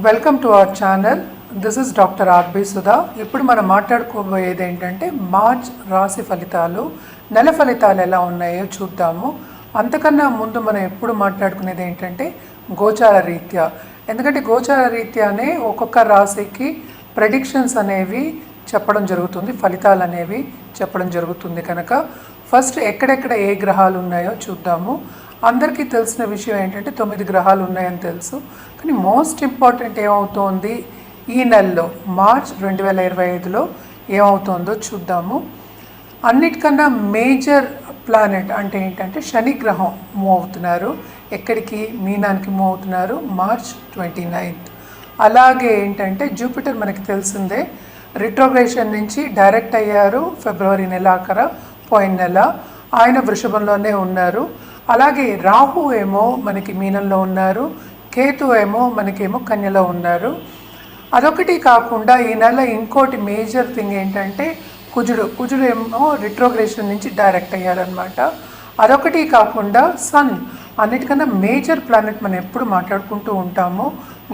Welcome to our channel. This is doctor R B Sudha. ఇప్పుడు మనం మాట్లాడుకోబోయేది ఏంటంటే మార్చ్ రాశి ఫలితాలు, నెల ఫలితాలు ఎలా ఉన్నాయో చూద్దాము. అంతకన్నా ముందు మనం ఎప్పుడు మాట్లాడుకునేది ఏంటంటే గోచార రీత్యా. ఎందుకంటే గోచార రీత్యానే ఒక్కొక్క రాశికి ప్రెడిక్షన్స్ అనేవి చెప్పడం జరుగుతుంది, ఫలితాలు అనేవి చెప్పడం జరుగుతుంది. కనుక ఫస్ట్ ఎక్కడెక్కడ ఏ గ్రహాలు ఉన్నాయో చూద్దాము. అందరికీ తెలిసిన విషయం ఏంటంటే 9 గ్రహాలు ఉన్నాయని తెలుసు. కానీ మోస్ట్ ఇంపార్టెంట్ ఏమవుతోంది ఈ నెలలో మార్చ్ 2025లో ఏమవుతుందో చూద్దాము. అన్నిటికన్నా మేజర్ ప్లానెట్ అంటే ఏంటంటే శని గ్రహం మూవ్ అవుతున్నారు. ఎక్కడికి? మీనానికి మూవ్ అవుతున్నారు మార్చ్ 29th. అలాగే ఏంటంటే జూపిటర్ మనకి తెలిసిందే రిట్రోగ్రేషన్ నుంచి డైరెక్ట్ అయ్యారు ఫిబ్రవరి నెలాఖర పోయిన నెల. ఆయన వృషభంలోనే ఉన్నారు. అలాగే రాహు ఏమో మనకి మీనంలో ఉన్నారు, కేతు ఏమో మనకేమో కన్యలో ఉన్నారు. అదొకటి కాకుండా ఈ నెల ఇంకోటి మేజర్ థింగ్ ఏంటంటే కుజుడు ఏమో రిట్రోగ్రేషన్ నుంచి డైరెక్ట్ అయ్యారనమాట. అదొకటి కాకుండా సన్ అన్నిటికన్నా మేజర్ ప్లానెట్ మనం ఎప్పుడు మాట్లాడుకుంటూ ఉంటాము.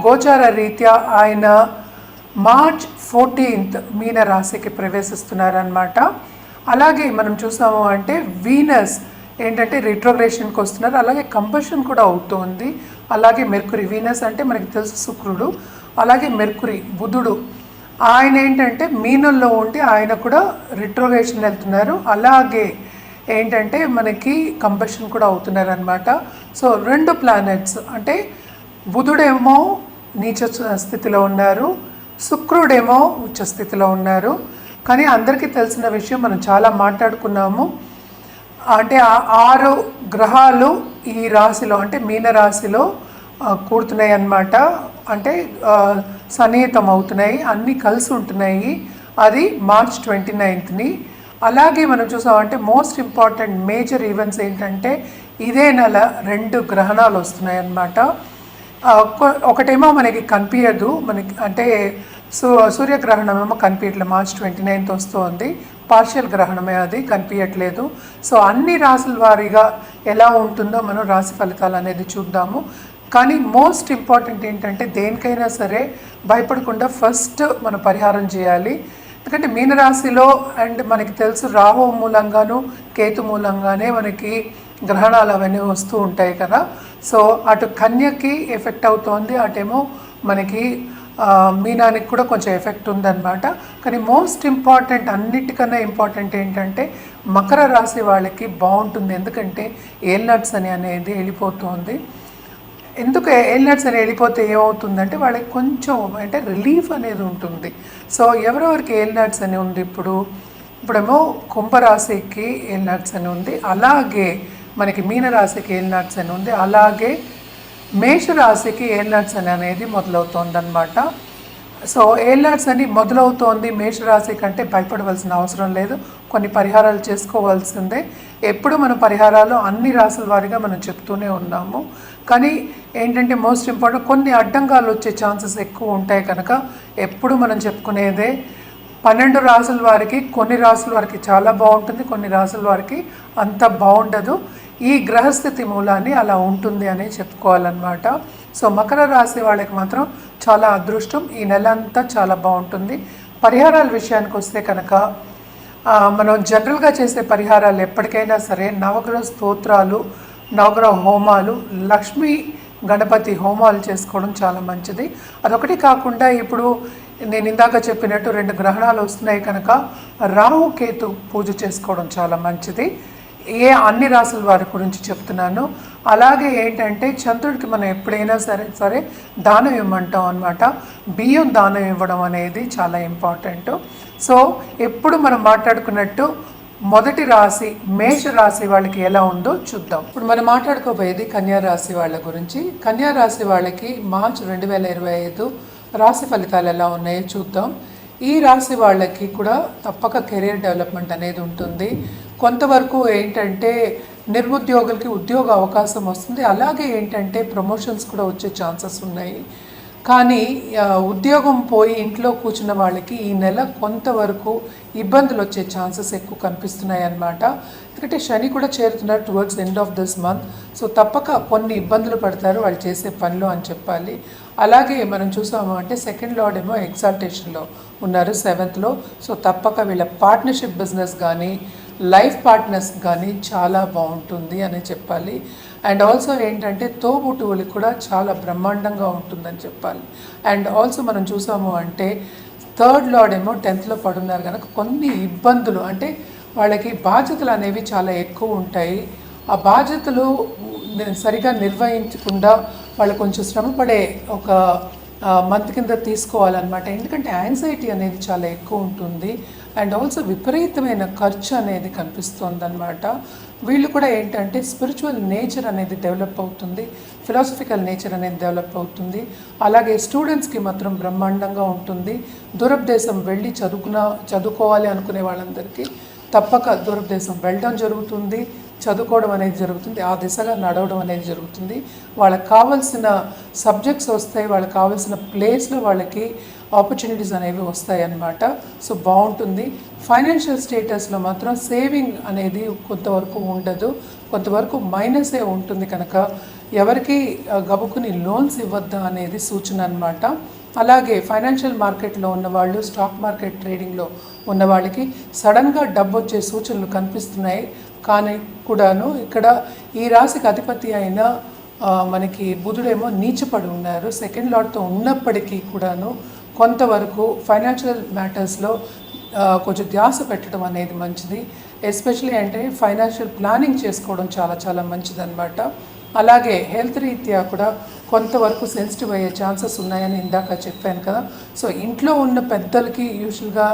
గోచార రీత్యా ఆయన మార్చ్ 14th మీన రాశికి ప్రవేశిస్తున్నారనమాట. అలాగే మనం చూసాము అంటే వీనస్ ఏంటంటే రిట్రోగ్రేషన్కి వస్తున్నారు. అలాగే కంబషన్ కూడా అవుతుంది. అలాగే మెర్కురీ, వీనస్ అంటే మనకి తెలుసు శుక్రుడు, అలాగే మెర్కురీ బుధుడు ఆయన ఏంటంటే మీనంలో ఉండి ఆయన కూడా రిట్రోగ్రేషన్ వెళ్తున్నారు. అలాగే ఏంటంటే మనకి కంబషన్ కూడా అవుతున్నారు అనమాట. సో 2 ప్లానెట్స్ అంటే బుధుడేమో నీచ స్థితిలో ఉన్నారు, శుక్రుడేమో ఉచ్చ స్థితిలో ఉన్నారు. కానీ అందరికీ తెలిసిన విషయం మనం చాలా మాట్లాడుకున్నాము అంటే 6 గ్రహాలు ఈ రాశిలో అంటే మీన రాశిలో కూడుతున్నాయి అన్నమాట. అంటే సన్నిహితం అవుతున్నాయి, అన్నీ కలిసి ఉంటున్నాయి. అది మార్చ్ 29th. అలాగే మనం చూసామంటే మోస్ట్ ఇంపార్టెంట్ మేజర్ ఈవెంట్స్ ఏంటంటే ఇదే నెల 2 గ్రహణాలు వస్తున్నాయి అన్నమాట. ఒకటేమో మనకి కనిపించదు, మనకి అంటే సూర్యగ్రహణం ఏమో కనిపించట్లేదు, మార్చ్ 29th వస్తుంది. పార్షియల్ గ్రహణమే, అది కనిపించట్లేదు. సో అన్ని రాశుల వారీగా ఎలా ఉంటుందో మనం రాశి ఫలితాలు అనేది చూద్దాము. కానీ మోస్ట్ ఇంపార్టెంట్ ఏంటంటే దేనికైనా సరే భయపడకుండా ఫస్ట్ మనం పరిహారం చేయాలి. ఎందుకంటే మీనరాశిలో అండ్ మనకి తెలుసు రాహు మూలంగాను కేతు మూలంగానే మనకి గ్రహణాలు అవన్నీ వస్తూ ఉంటాయి కదా. సో అటు కన్యకి ఎఫెక్ట్ అవుతోంది, అటేమో మనకి మీనానికి కూడా కొంచెం ఎఫెక్ట్ ఉందన్నమాట. కానీ మోస్ట్ ఇంపార్టెంట్ అన్నిటికన్నా ఇంపార్టెంట్ ఏంటంటే మకర రాశి వాళ్ళకి బాగుంటుంది. ఎందుకంటే ఏల్నట్స్ అనేది వెళ్ళిపోతుంది. ఎందుకు ఏల్నట్స్ అని వెళ్ళిపోతే ఏమవుతుందంటే వాళ్ళకి కొంచెం అంటే రిలీఫ్ అనేది ఉంటుంది. సో ఎవరెవరికి ఏల్నట్స్ అని ఉంది ఇప్పుడేమో కుంభరాశికి ఏల్నట్స్ అని ఉంది, అలాగే మనకి మీనరాశికి ఏల్నట్స్ అని ఉంది, అలాగే మేషరాశికి ఏల్నట్స్ అనేది మొదలవుతోంది అనమాట. సో ఏల్నట్స్ అని మొదలవుతోంది మేషరాశి కంటే భయపడవలసిన అవసరం లేదు. కొన్ని పరిహారాలు చేసుకోవాల్సిందే. ఎప్పుడు మన పరిహారాలు అన్ని రాశుల వారిగా మనం చెప్తూనే ఉన్నాము. కానీ ఏంటంటే మోస్ట్ ఇంపార్టెంట్ కొన్ని అడ్డంగాలు వచ్చే ఛాన్సెస్ ఎక్కువ ఉంటాయి. కనుక ఎప్పుడు మనం చెప్పుకునేదే 12 రాశుల వారికి కొన్ని రాశుల వారికి చాలా బాగుంటుంది, కొన్ని రాశుల వారికి అంత బాగుండదు. ఈ గ్రహస్థితి మూలాన్ని అలా ఉంటుంది అని చెప్పుకోవాలన్నమాట. సో మకర రాశి వాళ్ళకి మాత్రం చాలా అదృష్టం, ఈ నెల అంతా చాలా బాగుంటుంది. పరిహారాల విషయానికి వస్తే కనుక మనం జనరల్గా చేసే పరిహారాలు ఎప్పటికైనా సరే నవగ్రహ స్తోత్రాలు, నవగ్రహ హోమాలు, లక్ష్మీ గణపతి హోమాలు చేసుకోవడం చాలా మంచిది. అదొకటి కాకుండా ఇప్పుడు నేను ఇందాక చెప్పినట్టు 2 గ్రహణాలు వస్తున్నాయి కనుక రాహు కేతు పూజ చేసుకోవడం చాలా మంచిది. అన్ని రాసుల వారి గురించి చెప్తున్నాను. అలాగే ఏంటంటే చంద్రుడికి మనం ఎప్పుడైనా సరే దానం ఇవ్వమంటాం అనమాట. బియ్యం దానం ఇవ్వడం అనేది చాలా ఇంపార్టెంట్. సో ఎప్పుడు మనం మాట్లాడుకున్నట్టు మొదటి రాశి మేష రాశి వాళ్ళకి ఎలా ఉందో చూద్దాం. ఇప్పుడు మనం మాట్లాడుకోబోయేది కన్యా రాశి వాళ్ళ గురించి. కన్యా రాశి వాళ్ళకి మార్చ్ 2025 రాశి ఫలితాలు ఎలా ఉన్నాయో చూద్దాం. ఈ రాశి వాళ్ళకి కూడా తప్పక కెరీర్ డెవలప్మెంట్ అనేది ఉంటుంది. కొంతవరకు ఏంటంటే నిరుద్యోగులకి ఉద్యోగ అవకాశం వస్తుంది. అలాగే ఏంటంటే ప్రమోషన్స్ కూడా వచ్చే ఛాన్సెస్ ఉన్నాయి. కానీ ఉద్యోగం పోయి ఇంట్లో కూర్చున్న వాళ్ళకి ఈ నెల కొంతవరకు ఇబ్బందులు వచ్చే ఛాన్సెస్ ఎక్కువ కనిపిస్తున్నాయి అన్నమాట. ఎందుకంటే శని కూడా చేరుతున్నారు towards end of this month. So తప్పక కొన్ని ఇబ్బందులు పడతారు వాళ్ళు చేసే పనిలో అని చెప్పాలి. అలాగే మనం చూసాము అంటే సెకండ్ లార్డ్ ఏమో ఎగ్జాల్టేషన్లో ఉన్నారు 7th. సో తప్పక వీళ్ళ పార్ట్నర్షిప్ బిజినెస్ కానీ లైఫ్ పార్ట్నర్స్ కానీ చాలా బాగుంటుంది అని చెప్పాలి. అండ్ ఆల్సో ఏంటంటే తోబుట్టువులకి కూడా చాలా బ్రహ్మాండంగా ఉంటుందని చెప్పాలి. అండ్ ఆల్సో మనం చూసాము అంటే థర్డ్ లార్డ్ ఏమో 10th పడున్నారు కనుక కొన్ని ఇబ్బందులు అంటే వాళ్ళకి బాధ్యతలు అనేవి చాలా ఎక్కువ ఉంటాయి. ఆ బాధ్యతలు సరిగా నిర్వహించకుండా వాళ్ళు కొంచెం శ్రమపడే ఒక మంత్ కింద తీసుకోవాలన్నమాట. ఎందుకంటే యాంగ్జైటీ అనేది చాలా ఎక్కువ ఉంటుంది. అండ్ ఆల్సో విపరీతమైన ఖర్చు అనేది కనిపిస్తుంది అనమాట. వీళ్ళు కూడా ఏంటంటే స్పిరిచువల్ నేచర్ అనేది డెవలప్ అవుతుంది, ఫిలాసఫికల్ నేచర్ అనేది డెవలప్ అవుతుంది. అలాగే స్టూడెంట్స్కి మాత్రం బ్రహ్మాండంగా ఉంటుంది. దూరపు దేశం వెళ్ళి చదువుకోవాలి అనుకునే వాళ్ళందరికీ తప్పక దూరపు దేశం వెళ్ళడం జరుగుతుంది, చదువుకోవడం అనేది జరుగుతుంది, ఆ దిశగా నడవడం అనేది జరుగుతుంది. వాళ్ళకి కావాల్సిన సబ్జెక్ట్స్ వస్తాయి, వాళ్ళకి కావాల్సిన ప్లేస్లో వాళ్ళకి ఆపర్చునిటీస్ అనేవి వస్తాయి అన్నమాట. సో బాగుంటుంది. ఫైనాన్షియల్ స్టేటస్లో మాత్రం సేవింగ్ అనేది కొంతవరకు ఉండదు, కొంతవరకు మైనసే ఉంటుంది. కనుక ఎవరికి గబుకుని లోన్స్ ఇవ్వద్దా అనేది సూచన అన్నమాట. అలాగే ఫైనాన్షియల్ మార్కెట్లో ఉన్నవాళ్ళు, స్టాక్ మార్కెట్ ట్రేడింగ్లో ఉన్న వాళ్ళకి సడన్గా డబ్బు వచ్చే సూచనలు కనిపిస్తున్నాయి. కానీ కూడాను ఇక్కడ ఈ రాశికి అధిపతి అయిన మనకి బుధుడేమో నీచపడి ఉన్నారు సెకండ్ లార్డ్తో ఉన్నప్పటికీ కూడాను కొంతవరకు ఫైనాన్షియల్ మ్యాటర్స్లో కొంచెం ధ్యాస పెట్టడం అనేది మంచిది. ఎస్పెషలీ అంటే ఫైనాన్షియల్ ప్లానింగ్ చేసుకోవడం చాలా చాలా మంచిదన్నమాట. అలాగే హెల్త్ రీత్యా కూడా కొంతవరకు సెన్సిటివ్ అయ్యే ఛాన్సెస్ ఉన్నాయని ఇందాక చెప్పాను కదా. సో ఇంట్లో ఉన్న పెద్దలకి యూజువల్గా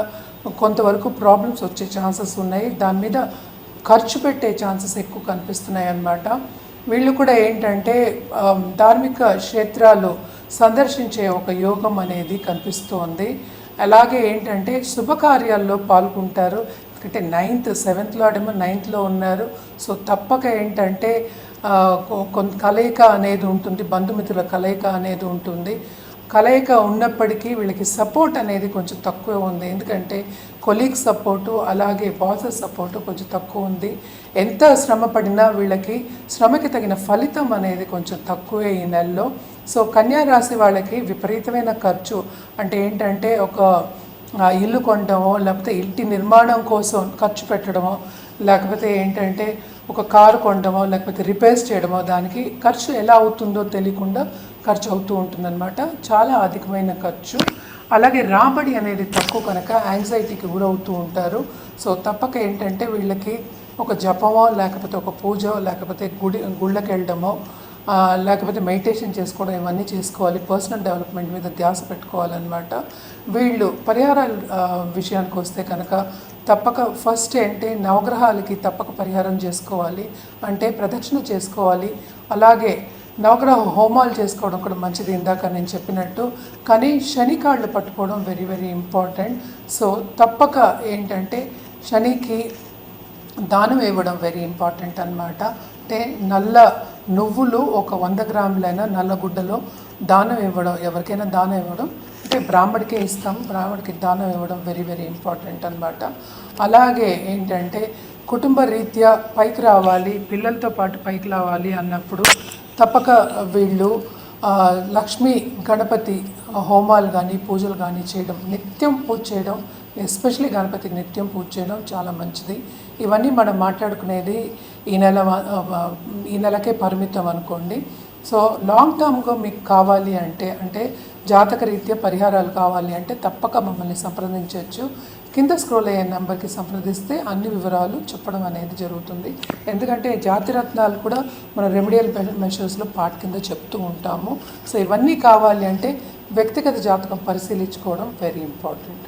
కొంతవరకు ప్రాబ్లమ్స్ వచ్చే ఛాన్సెస్ ఉన్నాయి. దాని మీద ఖర్చు పెట్టే ఛాన్సెస్ ఎక్కువ కనిపిస్తున్నాయి అన్నమాట. వీళ్ళు కూడా ఏంటంటే ధార్మిక క్షేత్రాలు సందర్శించే ఒక యోగం అనేది కనిపిస్తోంది. అలాగే ఏంటంటే శుభకార్యాల్లో పాల్గొంటారు. ఎందుకంటే 9th 7th లార్డ్ ఏమో 9th ఉన్నారు. సో తప్పక ఏంటంటే కొంత కలయిక అనేది ఉంటుంది, బంధుమిత్రుల కలయిక అనేది ఉంటుంది. కలయిక ఉన్నప్పటికీ వీళ్ళకి సపోర్ట్ అనేది కొంచెం తక్కువే ఉంది. ఎందుకంటే కొలీగ్ సపోర్టు అలాగే బాసెస్ సపోర్టు కొంచెం తక్కువ ఉంది. ఎంత శ్రమ పడినా వీళ్ళకి శ్రమకి తగిన ఫలితం అనేది కొంచెం తక్కువే ఈ నెలలో. సో కన్యా రాశి వాళ్ళకి విపరీతమైన ఖర్చు అంటే ఏంటంటే ఒక ఇల్లు కొనడమో లేకపోతే ఇంటి నిర్మాణం కోసం ఖర్చు పెట్టడమో లేకపోతే ఏంటంటే ఒక కారు కొనడమో లేకపోతే రిపేర్స్ చేయడమో దానికి ఖర్చు ఎలా అవుతుందో తెలియకుండా ఖర్చు అవుతూ ఉంటుందన్నమాట. చాలా అధికమైన ఖర్చు. అలాగే రాబడి అనేది తక్కువ కనుక యాంగ్జైటీకి గురవుతూ ఉంటారు. సో తప్పక ఏంటంటే వీళ్ళకి ఒక జపమో లేకపోతే ఒక పూజో లేకపోతే గుళ్ళకి వెళ్ళడమో లేకపోతే మెడిటేషన్ చేసుకోవడం ఇవన్నీ చేసుకోవాలి. పర్సనల్ డెవలప్మెంట్ మీద ధ్యాస పెట్టుకోవాలన్నమాట. వీళ్ళు పరిహారాల విషయానికి వస్తే కనుక తప్పక ఫస్ట్ అంటే నవగ్రహాలకి తప్పక పరిహారం చేసుకోవాలి, అంటే ప్రదక్షిణ చేసుకోవాలి. అలాగే నవగ్రహ హోమాలు చేసుకోవడం కూడా మంచిది ఇందాక నేను చెప్పినట్టు. కానీ శని కాళ్ళు పట్టుకోవడం వెరీ వెరీ ఇంపార్టెంట్. సో తప్పక ఏంటంటే శనికి దానం ఇవ్వడం వెరీ ఇంపార్టెంట్ అన్నమాట. అంటే నల్ల నువ్వులు ఒక 100 గ్రాములైనా నల్ల గుడ్డలో దానం ఇవ్వడం, ఎవరికైనా దానం ఇవ్వడం అంటే బ్రాహ్మడికే ఇస్తాం, బ్రాహ్మడికి దానం ఇవ్వడం వెరీ వెరీ ఇంపార్టెంట్ అన్నమాట. అలాగే ఏంటంటే కుటుంబ రీత్యా పైకి రావాలి, పిల్లలతో పాటు పైకి రావాలి అన్నప్పుడు తప్పక వీళ్ళు లక్ష్మీ గణపతి హోమాలు కానీ పూజలు కానీ చేయడం, నిత్యం పూజ చేయడం, ఎస్పెషలీ గణపతికి నిత్యం పూజ చేయడం చాలా మంచిది. ఇవన్నీ మనం మాట్లాడుకునేది ఈ నెలకే పరిమితం అనుకోండి. సో లాంగ్ టర్మ్గా మీకు కావాలి అంటే జాతక రీత్యా పరిహారాలు కావాలి అంటే తప్పక మమ్మల్ని సంప్రదించవచ్చు. కింద స్క్రోల్ అయ్యే నెంబర్కి సంప్రదిస్తే అన్ని వివరాలు చెప్పడం అనేది జరుగుతుంది. ఎందుకంటే జాతిరత్నాలు కూడా మన రెమెడియల్ మెషర్స్లో పార్ట్ కింద చెప్తూ ఉంటాము. సో ఇవన్నీ కావాలి అంటే వ్యక్తిగత జాతకం పరిశీలించుకోవడం వెరీ ఇంపార్టెంట్.